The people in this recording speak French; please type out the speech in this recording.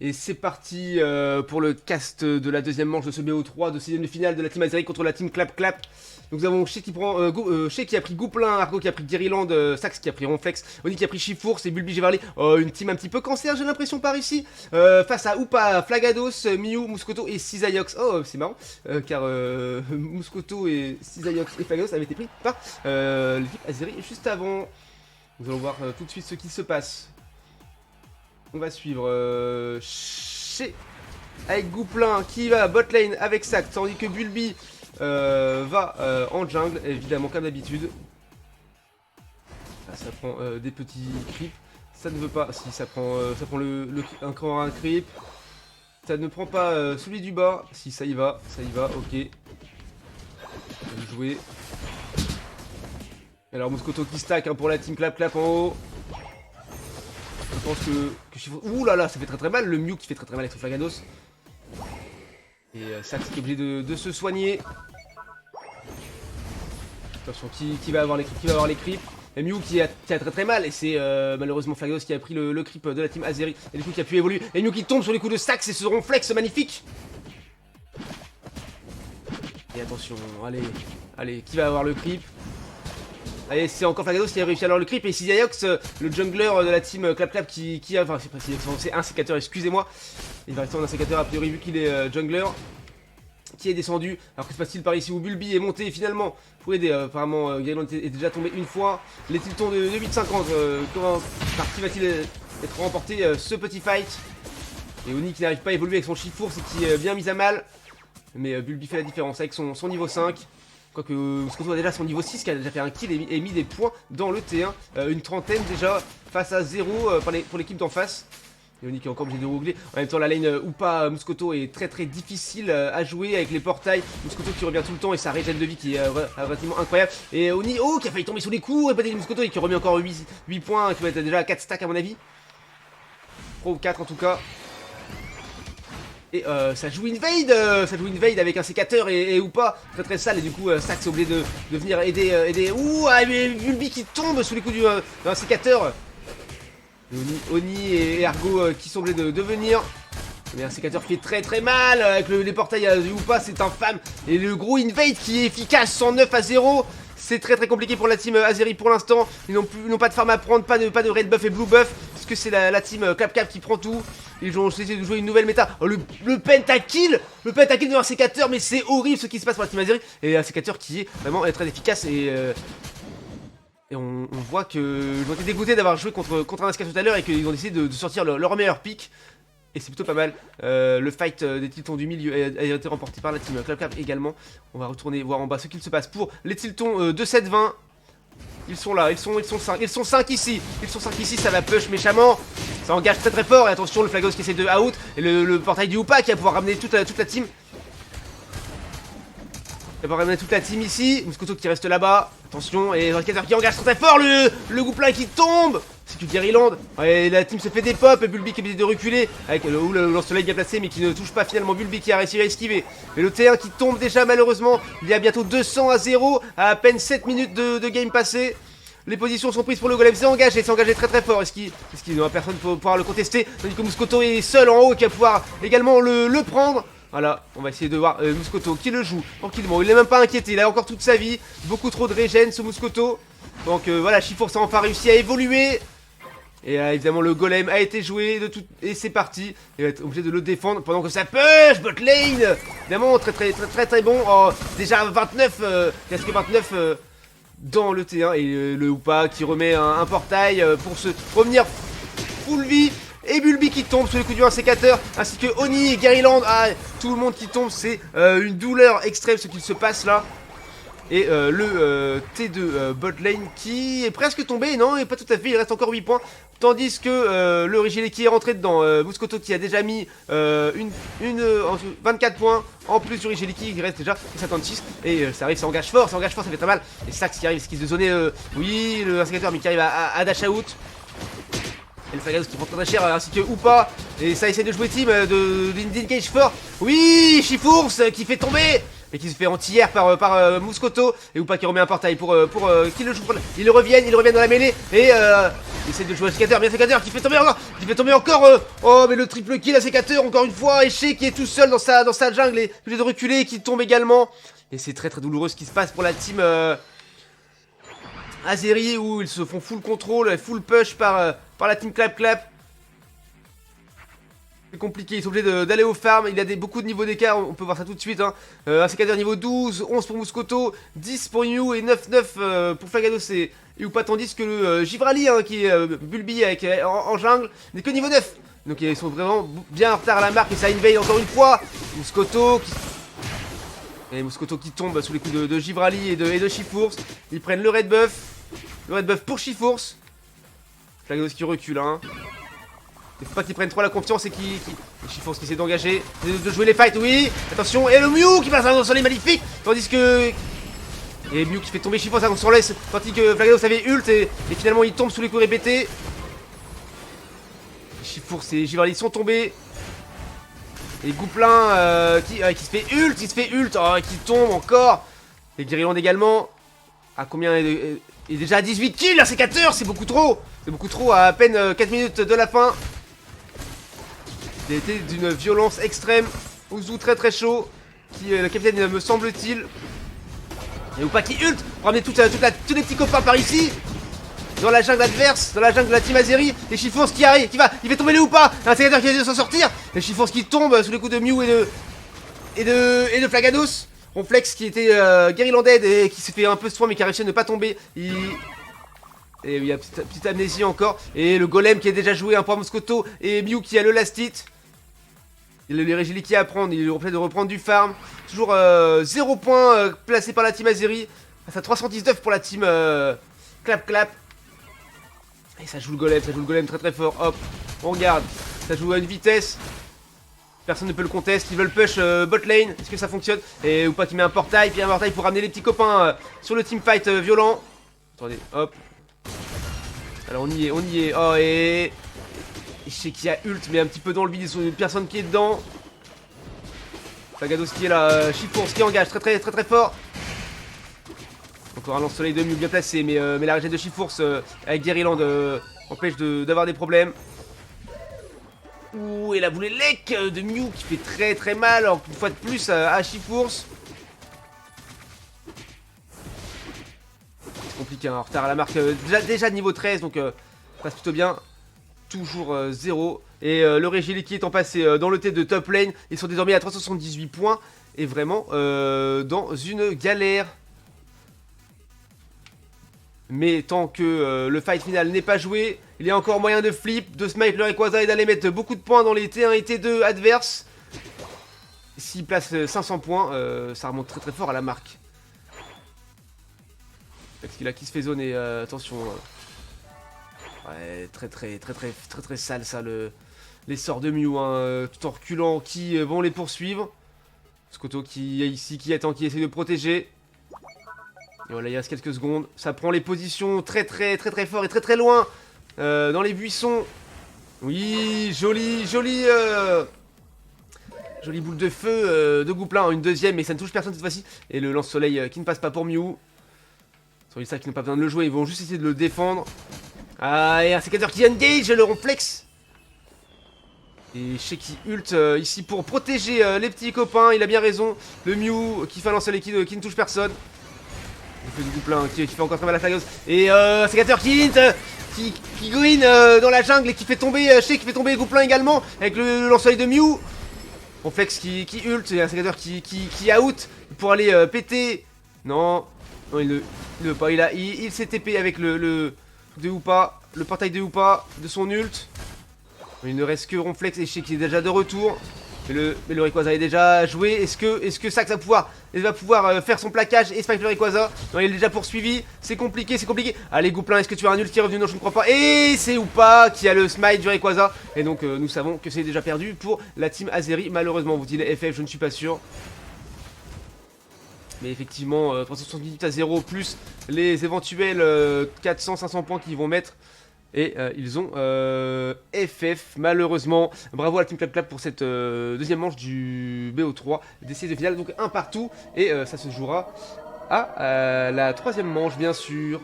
Et c'est parti pour le cast de la deuxième manche de ce BO3 de 6ème de finale de la team Azeri contre la team Clap Clap. Donc nous avons Shea qui prend Shea qui a pris Gouplin, Argo qui a pris Guerryland, Sax qui a pris Ronflex, Oni qui a pris Chifours et Bulbi Gévarley. Une team un petit peu cancer j'ai l'impression par ici. Face à Upa, Flagados, Miu, Muscoto et Cisaiox. Oh c'est marrant car Muscoto et Cisaiox et Flagados avaient été pris par l'équipe Azeri juste avant. Nous allons voir tout de suite ce qui se passe. On va suivre Shea avec Gouplin qui va bot lane avec Sac, tandis que Bulbi va en jungle, évidemment comme d'habitude. Ça prend des petits creeps. Ça ne veut pas. Si ça prend encore un creep. Ça ne prend pas celui du bas. Si ça y va, ok. On va jouer. Alors Muscoto qui stack hein, pour la team Clap Clap en haut. Je pense que Chiffre... Ouh là là, ça fait très très mal. Le Mew qui fait très très mal avec son Flagados. Et Sax qui est obligé de se soigner. Attention, qui va avoir les creeps, les creeps. Et Mew qui a très très mal. Et c'est malheureusement Flagados qui a pris le creep de la team Azeri. Et du coup qui a pu évoluer. Et Mew qui tombe sur les coups de Sax et ce Ronflex magnifique. Et attention, allez, qui va avoir le creep? Allez, c'est encore Flagados qui a réussi à avoir le creep et Cisaiox, le jungler de la team Clap Clap qui a... Enfin, c'est pas Cisaiox, c'est un sécateur, excusez-moi. Il va rester en un sécateur a priori vu qu'il est jungler. Qui est descendu. Alors que se passe-t-il par ici où Bulbi est monté finalement pour aider. Apparemment, Guerryland est déjà tombé une fois. Les tiltons de 8,50. Par qui va-t-il être remporté ce petit fight? Et Oni qui n'arrive pas à évoluer avec son Chifours et qui est bien mis à mal. Mais Bulbi fait la différence avec son niveau 5. Quoique Muscoto a déjà son niveau 6 qui a déjà fait un kill et mis des points dans le T1. Une trentaine déjà face à 0 pour l'équipe d'en face. Et Oni qui est encore obligé de rougler. En même temps la lane Upa Muscoto est très très difficile à jouer avec les portails. Muscoto qui revient tout le temps et sa régène de vie qui est relativement incroyable. Et Oni qui a failli tomber sous les coups. Et pas Muscoto et qui remet encore 8 points. Qui va être déjà à 4 stacks à mon avis. 3 ou 4 en tout cas. Et ça joue invade avec un sécateur et ou pas, très très sale et du coup Sax est obligé de venir aider. Ouh, Bulbi qui tombe sous les coups d'un sécateur. Oni et Argo qui sont obligés de venir. Mais un sécateur qui fait très très mal avec les portails ou pas, c'est infâme. Et le gros invade qui est efficace, 109 à 0. C'est très très compliqué pour la team Azeri pour l'instant. Ils n'ont pas de farm à prendre, pas de red buff et blue buff. Parce que c'est la team Clap Clap qui prend tout. Ils ont essayé de jouer une nouvelle méta. Oh, le pentakill de un sécateur, mais c'est horrible ce qui se passe pour la team Azeri. Et un sécateur qui est vraiment très efficace et on voit que ils ont été dégoûtés d'avoir joué contre un sécateur tout à l'heure et qu'ils ont décidé de sortir leur meilleur pick. Et c'est plutôt pas mal. Le fight des tiltons du milieu a été remporté par la team Clap Clap également. On va retourner voir en bas ce qu'il se passe pour les tiltons de 7-20. Ils sont là, ils sont 5. Ils sont 5 ici. Ça va push méchamment. Ça engage très très fort. Et attention, le Flagos qui essaie de out. Et le portail du Upa qui va pouvoir ramener toute la team. Il va pouvoir ramener toute la team ici. Muscoto qui reste là-bas. Attention. Et le qui engage très très fort. Le Gouplin qui tombe. C'est que Guerryland. Et la team se fait des pop. Et Bulbi qui est obligé de reculer. Avec le lance-soleil bien placé. Mais qui ne touche pas finalement Bulbi qui a réussi à esquiver. Et le T1 qui tombe déjà malheureusement. Il y a bientôt 200 à 0. À peine 7 minutes de game passé. Les positions sont prises pour le golem. C'est engagé très très fort. Est-ce qu'il n'y aura personne pour pouvoir le contester? Tandis que Muscoto est seul en haut qui va pouvoir également le prendre. Voilà, on va essayer de voir Muscoto qui le joue tranquillement. Il n'est même pas inquiété, il a encore toute sa vie. Beaucoup trop de régène ce Muscoto. Donc voilà, Chifours a enfin réussi à évoluer. Et évidemment le golem a été joué et c'est parti. Il va être obligé de le défendre pendant que ça push bot lane. Évidemment très bon. Oh, déjà 29, il reste que 29 dans le T1 et le Upa qui remet un portail pour se revenir full vie. Et Bulbi qui tombe sous les coups du 1 sécateur, ainsi que Oni et Guerryland. Ah, tout le monde qui tombe, c'est une douleur extrême ce qu'il se passe là. Et le T2 bot lane qui est presque tombé, non, et pas tout à fait, il reste encore 8 points. Tandis que le Rigeli qui est rentré dedans, Muscoto qui a déjà mis 24 points. En plus du Rigeli qui reste déjà 56. Et ça arrive, ça engage fort, ça fait très mal. Et Sax qui arrive, esquive de zoner, oui, le sécateur, mais qui arrive à dash out. Et le Flagados qui prend très cher ainsi que Upa. Et ça essaie de jouer team d'engage fort. Oui, Chifours qui fait tomber. et qui se fait anti-air par Mouscoto. Et Oupa qui remet un portail pour qui le joue. Ils reviennent dans la mêlée et il essaie de jouer à sécateur. Bien sécateur qui fait tomber encore. Oh mais le triple kill à sécateur encore une fois. Et Shea qui est tout seul dans sa jungle et obligé de reculer qui tombe également. Et c'est très douloureux ce qui se passe pour la team Azeri où ils se font full contrôle, full push par la team Clap Clap. C'est compliqué, ils sont obligés d'aller au farm. Il y a beaucoup de niveaux d'écart, on peut voir ça tout de suite. Hein. Un sécateur niveau 12, 11 pour Mouscoto, 10 pour Mew et 9 pour Flagados et Oupa. Tandis que le Givrali, hein, qui est Bulby en jungle, n'est que niveau 9. Donc ils sont vraiment bien en retard à la marque et ça invade encore une fois. Mouscoto qui tombe sous les coups de Givrali et de Shifours. Ils prennent le red buff. Le red buff pour Shifours. Flagados qui recule, hein. Il faut pas qu'ils prennent trop la confiance et Shifours qui essaie d'engager, de jouer les fights, oui. Attention, et le Mew qui passe un soleil magnifique. Tandis que... Et Mew qui fait tomber Shifours à son laisse. Tandis que Flagados avait ult et finalement il tombe sous les coups répétés. Shifours et Givrali sont tombés. Et Gouplin qui se fait ult, oh, qui tombe encore. Et Guerrilland également. À combien est déjà à 18 kills, un sécateur, c'est beaucoup trop. C'est beaucoup trop à peine 4 minutes de la fin. Il a été d'une violence extrême. Ouzou très chaud. Le capitaine me semble-t-il. Et Oupa qui ult pour ramener tous les petits copains par ici. Dans la jungle adverse, dans la jungle de la team Azeri. Et Shifours qui arrive, il fait tomber les Oupa. Un sécateur qui essaie de s'en sortir. Et Shifours qui tombe sous les coups de Mew et de Flagados. Ronflex qui était Guerrilland dead et qui s'est fait un peu soin mais qui a réussi à ne pas tomber. Et il y a petite amnésie encore. Et le golem qui est déjà joué, un point Mouscoto. Et Mew qui a le last hit. Il a les Régiliki à prendre, il est en train de reprendre du farm. Toujours 0 points placé par la team Azeri. Face à 319 pour la team Clap Clap. Et ça joue le golem très fort. Hop, on regarde. Ça joue à une vitesse. Personne ne peut le contest, ils veulent push bot lane, est-ce que ça fonctionne? Et ou pas qui met un portail, puis un portail pour ramener les petits copains sur le teamfight violent. Attendez, hop. Alors on y est, oh et je sais qu'il y a ult mais un petit peu dans le vide, il y a une personne qui est dedans. Flagados qui est là, Shifours qui engage très fort. Encore un lance-soleil de Mew bien placé, mais la régène de Shifours avec Guerrilland empêche d'avoir des problèmes. Ouh, et la boule lec de Mew qui fait très mal, alors une fois de plus à Shifours. C'est compliqué, hein, en retard à la marque, déjà de niveau 13, donc ça passe plutôt bien. Toujours 0. Et le Régiliki étant passé dans le T de top lane, ils sont désormais à 378 points. Et vraiment dans une galère. Mais tant que le fight final n'est pas joué, il y a encore moyen de flip, de smite le Rayquaza et d'aller mettre beaucoup de points dans les T1 et T2 adverses. S'il place 500 points, ça remonte très fort à la marque. Parce qu'il a qui se fait zoner, attention. Ouais, très sale ça, les sorts de Mew, hein, tout en reculant, qui vont les poursuivre. Mouscoto qui est ici, qui attend, qui essaie de protéger. Et voilà, il reste quelques secondes. Ça prend les positions très fort et très loin. Dans les buissons. Oui, jolie boule de feu de Gouplin. Une deuxième, mais ça ne touche personne cette fois-ci. Et le lance-soleil qui ne passe pas pour Mew. Sur les sacs qui n'ont pas besoin de le jouer, ils vont juste essayer de le défendre. Ah, et un sécateur qui engage le Ronflex. Et Shea qui ult ici pour protéger les petits copains. Il a bien raison. Le Mew qui fait un lance-soleil qui ne touche personne. Il fait du Gouplin qui fait encore très mal à Flagados. Et un sécateur qui green dans la jungle et qui fait tomber Shea, qui fait tomber Gouplin également. Avec le lance-soleil de Mew. Ronflex qui ult. Et un sécateur qui out pour aller péter. Non, il ne veut pas. Il s'est TP avec le Oupa, le portail de Oupa, de son ult. Il ne reste que Ronflex et Shea qui est déjà de retour. Mais le Rayquaza est déjà joué. Est-ce que Sax va pouvoir faire son plaquage et spike le Rayquaza? Non, il est déjà poursuivi. C'est compliqué. Allez, Gouplin, est-ce que tu as un ult qui est revenu? Non, je ne crois pas. Et c'est Oupa qui a le smite du Rayquaza. Et donc, nous savons que c'est déjà perdu pour la team Azeri. Malheureusement, vous dites FF, je ne suis pas sûr. Mais effectivement, 378 à 0 plus les éventuels 400-500 points qu'ils vont mettre. Et ils ont FF, malheureusement. Bravo à la team Clap Clap pour cette deuxième manche du BO3, d'essai de finale. Donc un partout, et ça se jouera à la troisième manche, bien sûr.